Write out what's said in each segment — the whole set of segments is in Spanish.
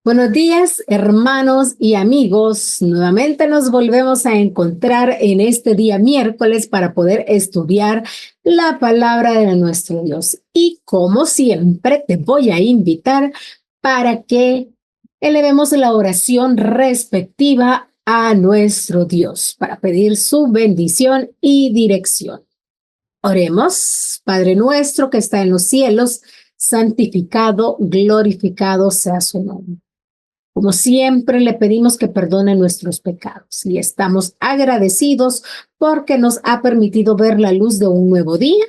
Buenos días, hermanos y amigos. Nuevamente nos volvemos a encontrar en este día miércoles para poder estudiar la palabra de nuestro Dios. Y como siempre, te voy a invitar para que elevemos la oración respectiva a nuestro Dios para pedir su bendición y dirección. Oremos. Padre nuestro que está en los cielos, santificado, glorificado sea su nombre. Como siempre, le pedimos que perdone nuestros pecados y estamos agradecidos porque nos ha permitido ver la luz de un nuevo día,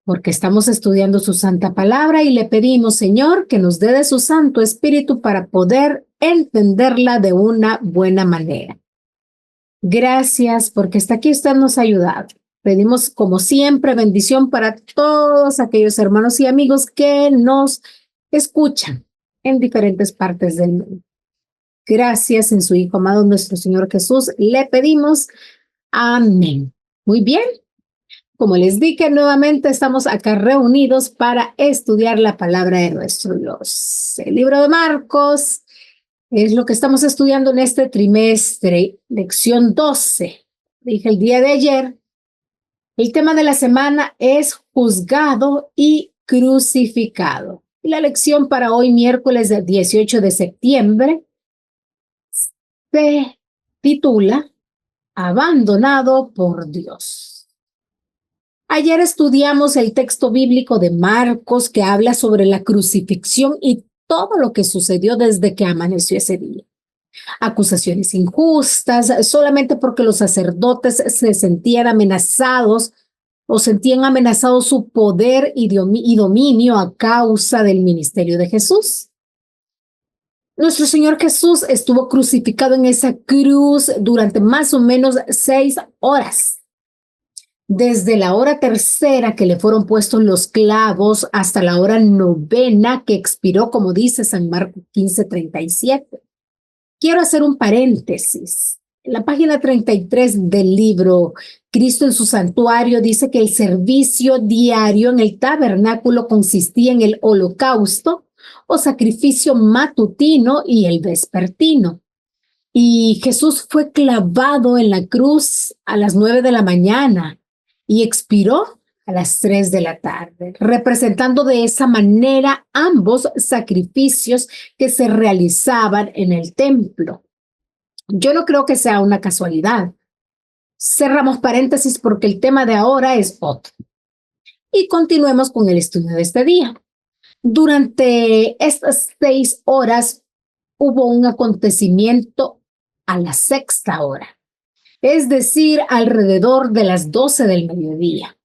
porque estamos estudiando su santa palabra y le pedimos, Señor, que nos dé de su Santo Espíritu para poder entenderla de una buena manera. Gracias porque hasta aquí usted nos ha ayudado. Pedimos, como siempre, bendición para todos aquellos hermanos y amigos que nos escuchan en diferentes partes del mundo. Gracias en su Hijo amado, nuestro Señor Jesús, le pedimos. Amén. Muy bien. Como les dije, nuevamente estamos acá reunidos para estudiar la palabra de nuestro Dios. El libro de Marcos es lo que estamos estudiando en este trimestre, lección 12. Dije el día de ayer, el tema de la semana es juzgado y crucificado. Y la lección para hoy, miércoles del 18 de septiembre, se titula Abandonado por Dios. Ayer estudiamos el texto bíblico de Marcos que habla sobre la crucifixión y todo lo que sucedió desde que amaneció ese día. Acusaciones injustas, solamente porque los sacerdotes se sentían amenazados o sentían amenazado su poder y dominio a causa del ministerio de Jesús. Nuestro Señor Jesús estuvo crucificado en esa cruz durante más o menos 6 horas. Desde la hora tercera que le fueron puestos los clavos hasta la hora novena que expiró, como dice San Marcos 15:37. Quiero hacer un paréntesis. En la página 33 del libro Cristo en su santuario dice que el servicio diario en el tabernáculo consistía en el holocausto o sacrificio matutino y el vespertino. Y Jesús fue clavado en la cruz a las 9 de la mañana y expiró a las 3 de la tarde, representando de esa manera ambos sacrificios que se realizaban en el templo. Yo no creo que sea una casualidad. Cerramos paréntesis porque el tema de ahora es otro. Y continuemos con el estudio de este día. Durante estas 6 horas hubo un acontecimiento a la 6ª hora, es decir, alrededor de las 12 del mediodía.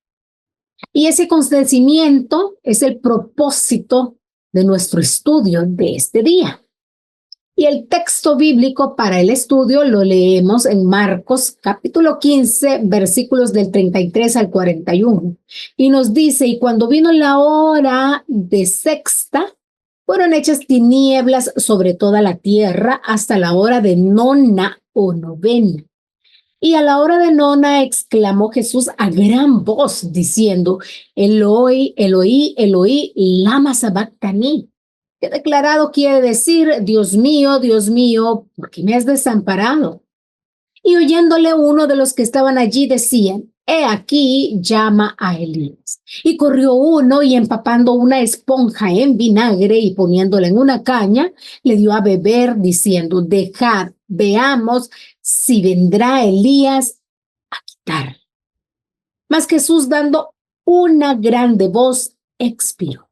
Y ese acontecimiento es el propósito de nuestro estudio de este día. Y el texto bíblico para el estudio lo leemos en Marcos capítulo 15, versículos del 33 al 41. Y nos dice, y cuando vino la hora de sexta, fueron hechas tinieblas sobre toda la tierra hasta la hora de nona o novena. Y a la hora de nona exclamó Jesús a gran voz diciendo, Eloi, Eloi, Eloi, lama sabactani. Que declarado quiere decir, Dios mío, ¿por qué me has desamparado? Y oyéndole uno de los que estaban allí decían, he aquí, llama a Elías. Y corrió uno y empapando una esponja en vinagre y poniéndola en una caña, le dio a beber diciendo, dejad, veamos si vendrá Elías a quitar. Mas Jesús dando una grande voz, expiró.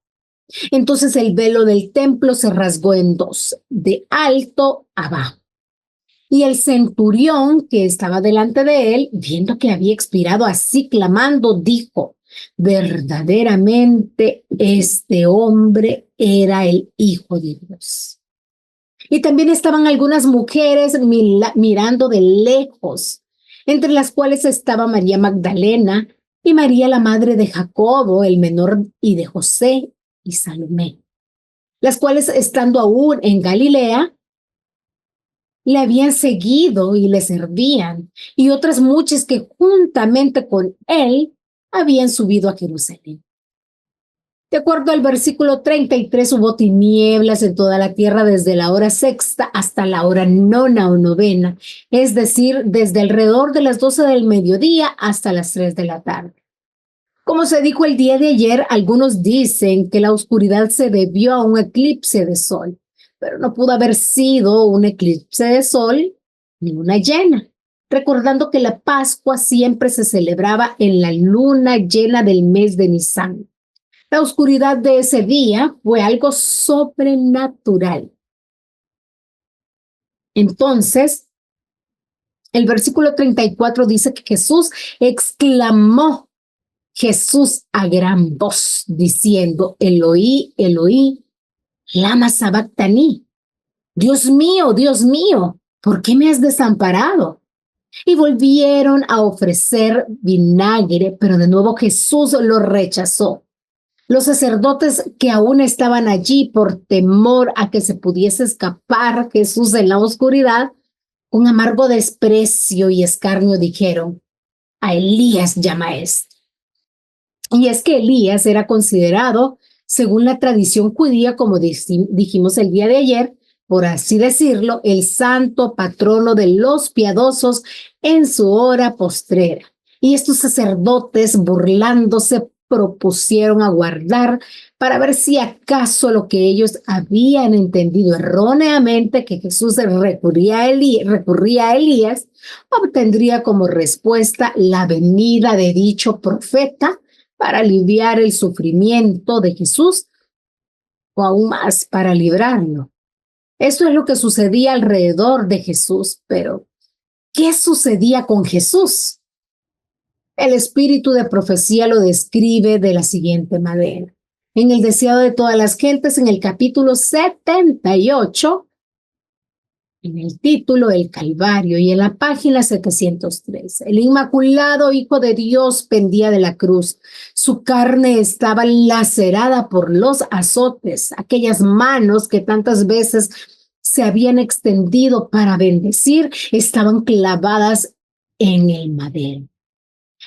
Entonces el velo del templo se rasgó en 2, de alto a abajo. Y el centurión que estaba delante de él, viendo que había expirado así clamando, dijo, verdaderamente este hombre era el Hijo de Dios. Y también estaban algunas mujeres mirando de lejos, entre las cuales estaba María Magdalena y María la madre de Jacobo, el menor, y de José y Salomé, las cuales estando aún en Galilea, le habían seguido y le servían, y otras muchas que juntamente con él habían subido a Jerusalén. De acuerdo al versículo 33, hubo tinieblas en toda la tierra desde la hora sexta hasta la hora nona o novena, es decir, desde alrededor de las 12 del mediodía hasta las 3 de la tarde. Como se dijo el día de ayer, algunos dicen que la oscuridad se debió a un eclipse de sol, pero no pudo haber sido un eclipse de sol ni una llena, recordando que la Pascua siempre se celebraba en la luna llena del mes de Nisan. La oscuridad de ese día fue algo sobrenatural. Entonces, el versículo 34 dice que Jesús exclamó, Jesús a gran voz, diciendo, Eloí, Eloí, lama sabactani. Dios mío, ¿por qué me has desamparado? Y volvieron a ofrecer vinagre, pero de nuevo Jesús lo rechazó. Los sacerdotes que aún estaban allí por temor a que se pudiese escapar Jesús en la oscuridad, con amargo desprecio y escarnio dijeron, a Elías llama a este. Y es que Elías era considerado, según la tradición judía, como dijimos el día de ayer, por así decirlo, el santo patrono de los piadosos en su hora postrera. Y estos sacerdotes, burlándose, propusieron aguardar para ver si acaso lo que ellos habían entendido erróneamente, que Jesús recurría a Elías, obtendría como respuesta la venida de dicho profeta para aliviar el sufrimiento de Jesús o aún más para librarlo. Esto es lo que sucedía alrededor de Jesús, pero ¿qué sucedía con Jesús? El espíritu de profecía lo describe de la siguiente manera. En el deseado de todas las gentes, en el capítulo 78, en el título El Calvario y en la página 703, el Inmaculado Hijo de Dios pendía de la cruz. Su carne estaba lacerada por los azotes, aquellas manos que tantas veces se habían extendido para bendecir, estaban clavadas en el madero.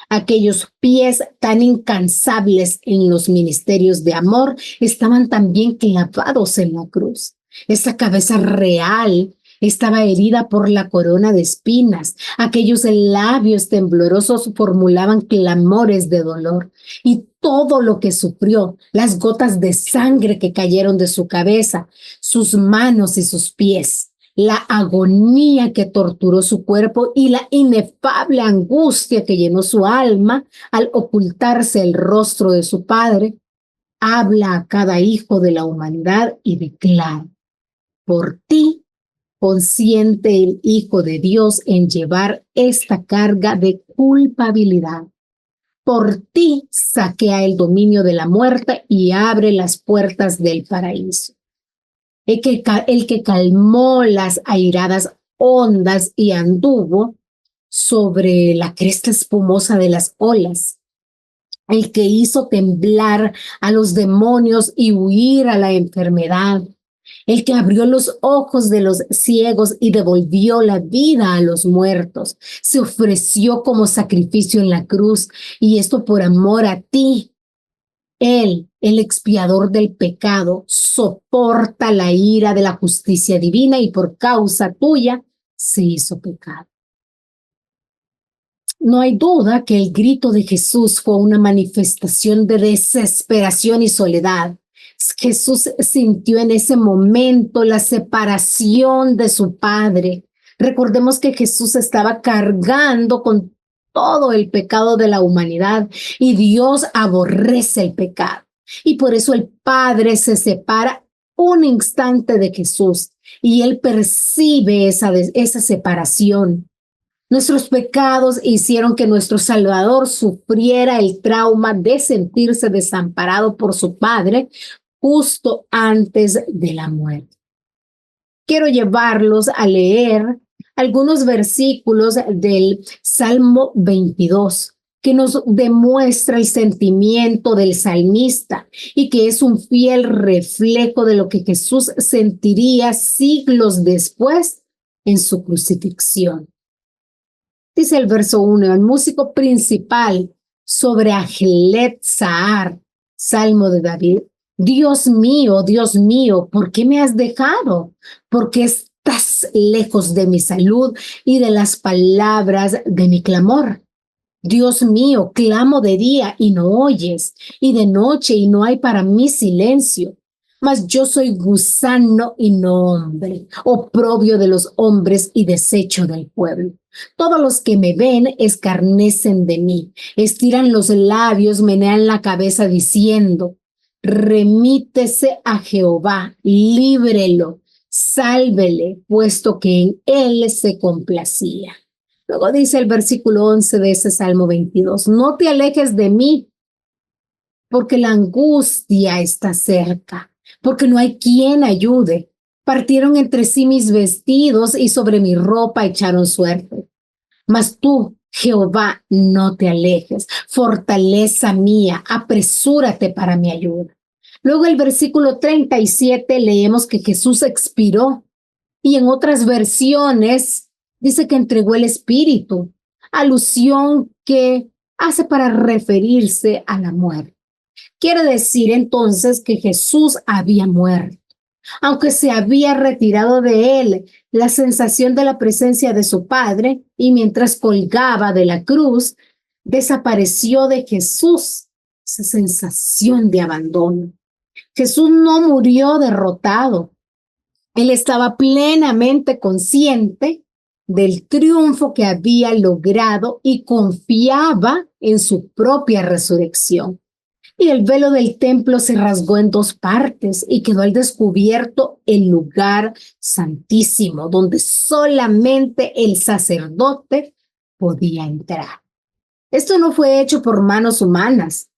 Aquellos pies tan incansables en los ministerios de amor estaban también clavados en la cruz. Esa cabeza real estaba herida por la corona de espinas. Aquellos labios temblorosos formulaban clamores de dolor. Y todo lo que sufrió, las gotas de sangre que cayeron de su cabeza, sus manos y sus pies, la agonía que torturó su cuerpo y la inefable angustia que llenó su alma al ocultarse el rostro de su Padre, habla a cada hijo de la humanidad y declara, por ti consiente el Hijo de Dios en llevar esta carga de culpabilidad. Por ti saquea el dominio de la muerte y abre las puertas del paraíso. El que calmó las airadas ondas y anduvo sobre la cresta espumosa de las olas. El que hizo temblar a los demonios y huir a la enfermedad. El que abrió los ojos de los ciegos y devolvió la vida a los muertos. Se ofreció como sacrificio en la cruz, y esto por amor a ti. Él, el expiador del pecado, soporta la ira de la justicia divina y por causa tuya se hizo pecado. No hay duda que el grito de Jesús fue una manifestación de desesperación y soledad. Jesús sintió en ese momento la separación de su Padre. Recordemos que Jesús estaba cargando con todo el pecado de la humanidad y Dios aborrece el pecado. Y por eso el Padre se separa un instante de Jesús y él percibe esa separación. Nuestros pecados hicieron que nuestro Salvador sufriera el trauma de sentirse desamparado por su Padre justo antes de la muerte. Quiero llevarlos a leer algunos versículos del Salmo 22, que nos demuestra el sentimiento del salmista y que es un fiel reflejo de lo que Jesús sentiría siglos después en su crucifixión. Dice el verso 1, el músico principal sobre Ajelet Zahar Salmo de David. Dios mío, ¿por qué me has dejado? ¿Por qué estás lejos de mi salud y de las palabras de mi clamor? Dios mío, clamo de día y no oyes, y de noche y no hay para mí silencio. Mas yo soy gusano y no hombre, oprobio de los hombres y desecho del pueblo. Todos los que me ven escarnecen de mí, estiran los labios, menean la cabeza diciendo, remítese a Jehová, líbrelo, sálvele, puesto que en él se complacía. Luego dice el versículo 11 de ese Salmo 22, no te alejes de mí, porque la angustia está cerca, porque no hay quien ayude. Partieron entre sí mis vestidos y sobre mi ropa echaron suerte. Mas tú, Jehová, no te alejes, fortaleza mía, apresúrate para mi ayuda. Luego el versículo 37 leemos que Jesús expiró y en otras versiones dice que entregó el espíritu, alusión que hace para referirse a la muerte. Quiere decir entonces que Jesús había muerto. Aunque se había retirado de él la sensación de la presencia de su Padre y mientras colgaba de la cruz, desapareció de Jesús esa sensación de abandono. Jesús no murió derrotado. Él estaba plenamente consciente del triunfo que había logrado y confiaba en su propia resurrección. Y el velo del templo se rasgó en dos partes y quedó al descubierto el lugar santísimo, donde solamente el sacerdote podía entrar. Esto no fue hecho por manos humanas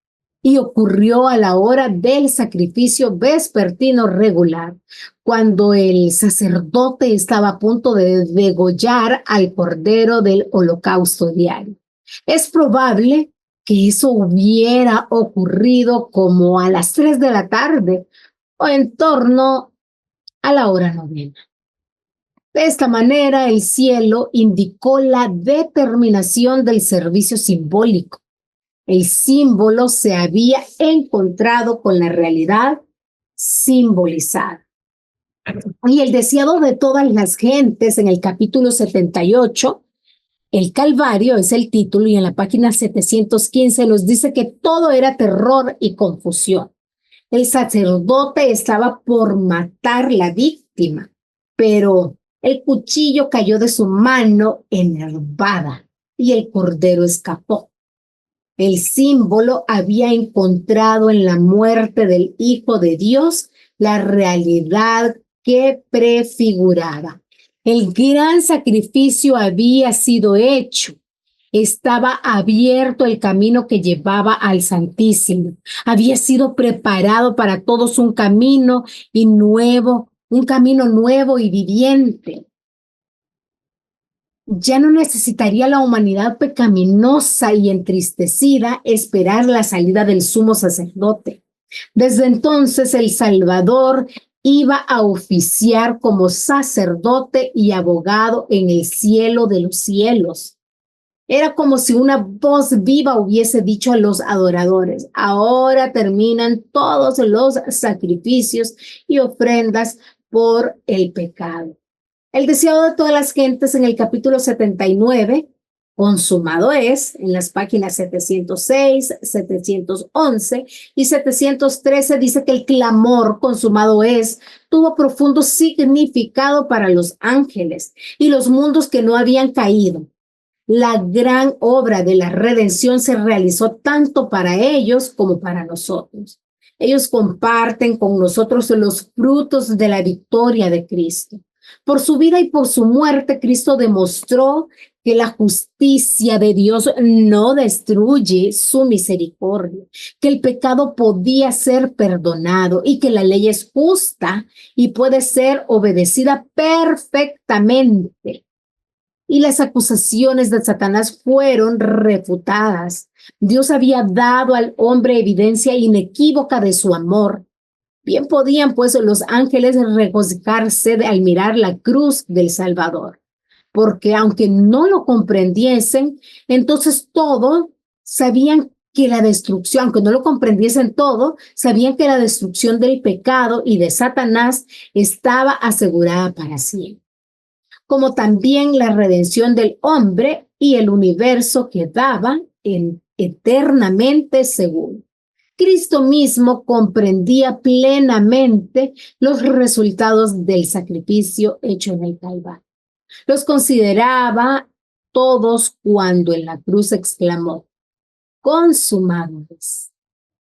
y ocurrió a la hora del sacrificio vespertino regular, cuando el sacerdote estaba a punto de degollar al cordero del holocausto diario. Es probable que eso hubiera ocurrido como a las 3 de la tarde o en torno a la hora novena. De esta manera, el cielo indicó la determinación del servicio simbólico. El símbolo se había encontrado con la realidad simbolizada. Y el deseado de todas las gentes en el capítulo 78, el Calvario es el título, y en la página 715 nos dice que todo era terror y confusión. El sacerdote estaba por matar la víctima, pero el cuchillo cayó de su mano enervada y el cordero escapó. El símbolo había encontrado en la muerte del Hijo de Dios la realidad que prefiguraba. El gran sacrificio había sido hecho. Estaba abierto el camino que llevaba al Santísimo. Había sido preparado para todos un camino nuevo y viviente. Ya no necesitaría la humanidad pecaminosa y entristecida esperar la salida del sumo sacerdote. Desde entonces el Salvador iba a oficiar como sacerdote y abogado en el cielo de los cielos. Era como si una voz viva hubiese dicho a los adoradores, ahora terminan todos los sacrificios y ofrendas por el pecado. El deseado de todas las gentes en el capítulo 79, consumado es, en las páginas 706, 711 y 713 dice que el clamor consumado es, tuvo profundo significado para los ángeles y los mundos que no habían caído. La gran obra de la redención se realizó tanto para ellos como para nosotros. Ellos comparten con nosotros los frutos de la victoria de Cristo. Por su vida y por su muerte, Cristo demostró que la justicia de Dios no destruye su misericordia, que el pecado podía ser perdonado y que la ley es justa y puede ser obedecida perfectamente. Y las acusaciones de Satanás fueron refutadas. Dios había dado al hombre evidencia inequívoca de su amor. Bien podían pues los ángeles regocijarse al mirar la cruz del Salvador, porque aunque no lo comprendiesen, entonces todos sabían que la destrucción, aunque no lo comprendiesen todo, sabían que la destrucción del pecado y de Satanás estaba asegurada para siempre, como también la redención del hombre y el universo quedaban eternamente seguros. Cristo mismo comprendía plenamente los resultados del sacrificio hecho en el Calvario. Los consideraba todos cuando en la cruz exclamó: consumado es.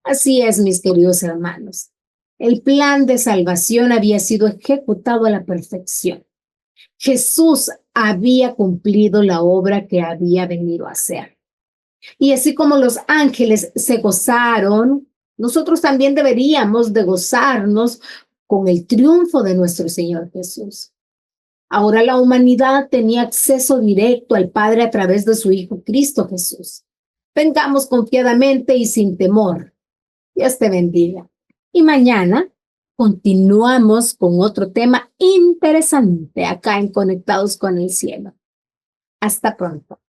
Así es, mis queridos hermanos. El plan de salvación había sido ejecutado a la perfección. Jesús había cumplido la obra que había venido a hacer. Y así como los ángeles se gozaron, nosotros también deberíamos de gozarnos con el triunfo de nuestro Señor Jesús. Ahora la humanidad tenía acceso directo al Padre a través de su Hijo Cristo Jesús. Vengamos confiadamente y sin temor. Dios te bendiga. Y mañana continuamos con otro tema interesante acá en Conectados con el Cielo. Hasta pronto.